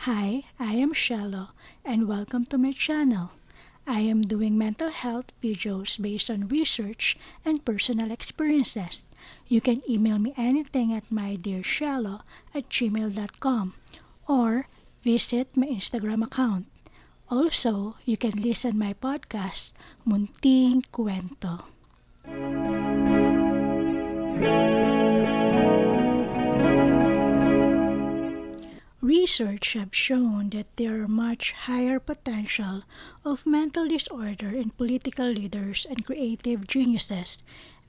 Hi, I am Shello and welcome to my channel. I am doing mental health videos based on research and personal experiences. You can email me anything at mydearshello@gmail.com or visit my Instagram account. Also, you can listen my podcast, Munting Kwento. Research have shown that there are much higher potential of mental disorder in political leaders and creative geniuses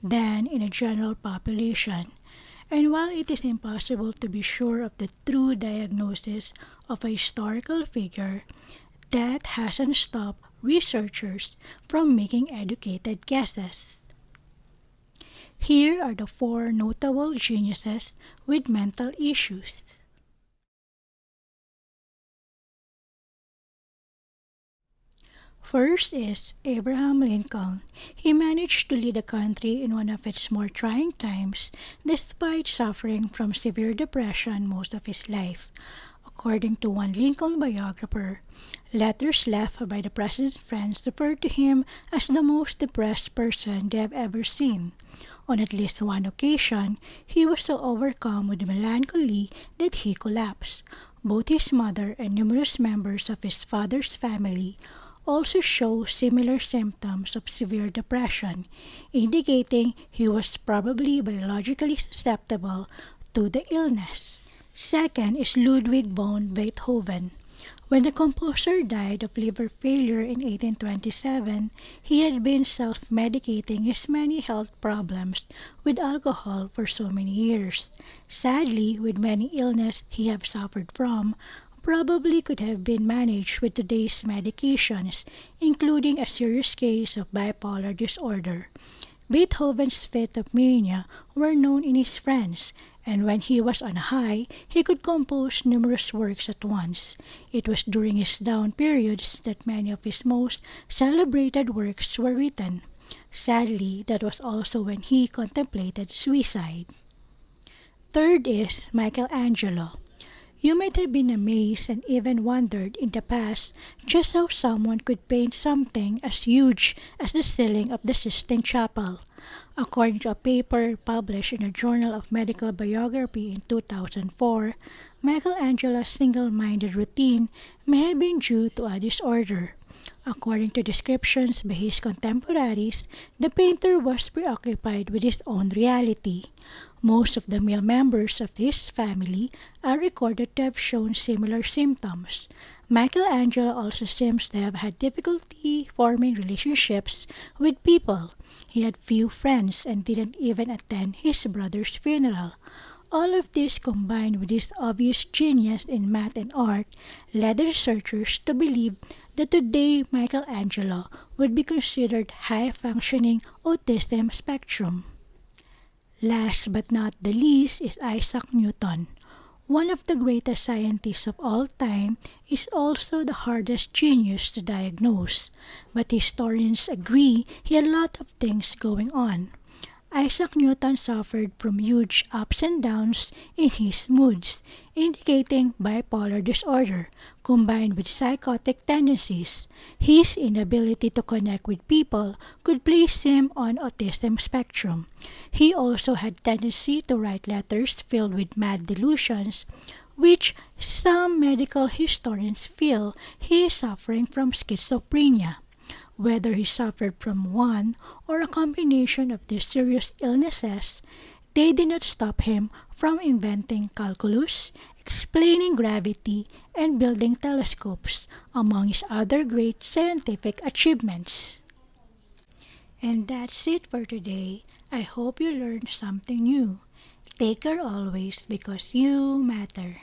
than in a general population. And while it is impossible to be sure of the true diagnosis of a historical figure, that hasn't stopped researchers from making educated guesses. Here are the four notable geniuses with mental issues. First is Abraham Lincoln. He managed to lead the country in one of its more trying times despite suffering from severe depression most of his life. According to one Lincoln biographer, letters left by the president's friends referred to him as the most depressed person they have ever seen. On at least one occasion, he was so overcome with melancholy that he collapsed. Both his mother and numerous members of his father's family also show similar symptoms of severe depression, indicating he was probably biologically susceptible to the illness. Second is Ludwig von Beethoven. When the composer died of liver failure in 1827, he had been self-medicating his many health problems with alcohol for so many years. Sadly, with many illnesses he had suffered from, probably could have been managed with today's medications, including a serious case of bipolar disorder. Beethoven's fits of mania were known in his friends, and when he was on a high, he could compose numerous works at once. It was during his down periods that many of his most celebrated works were written. Sadly, that was also when he contemplated suicide. Third is Michaelangelo. You might have been amazed and even wondered in the past just how someone could paint something as huge as the ceiling of the Sistine Chapel. According to a paper published in a Journal of Medical Biography in 2004, Michelangelo's single-minded routine may have been due to a disorder. According to descriptions by his contemporaries, the painter was preoccupied with his own reality. Most of the male members of his family are recorded to have shown similar symptoms. Michelangelo also seems to have had difficulty forming relationships with people. He had few friends and didn't even attend his brother's funeral. All of this combined with his obvious genius in math and art led the researchers to believe that today Michelangelo would be considered high-functioning autism spectrum. Last but not the least is Isaac Newton. One of the greatest scientists of all time is also the hardest genius to diagnose, but historians agree he had a lot of things going on. Isaac Newton suffered from huge ups and downs in his moods, indicating bipolar disorder combined with psychotic tendencies. His inability to connect with people could place him on autism spectrum. He also had tendency to write letters filled with mad delusions, which some medical historians feel he is suffering from schizophrenia. Whether he suffered from one or a combination of these serious illnesses, they did not stop him from inventing calculus, explaining gravity, and building telescopes, among his other great scientific achievements. And that's it for today. I hope you learned something new. Take care always because you matter.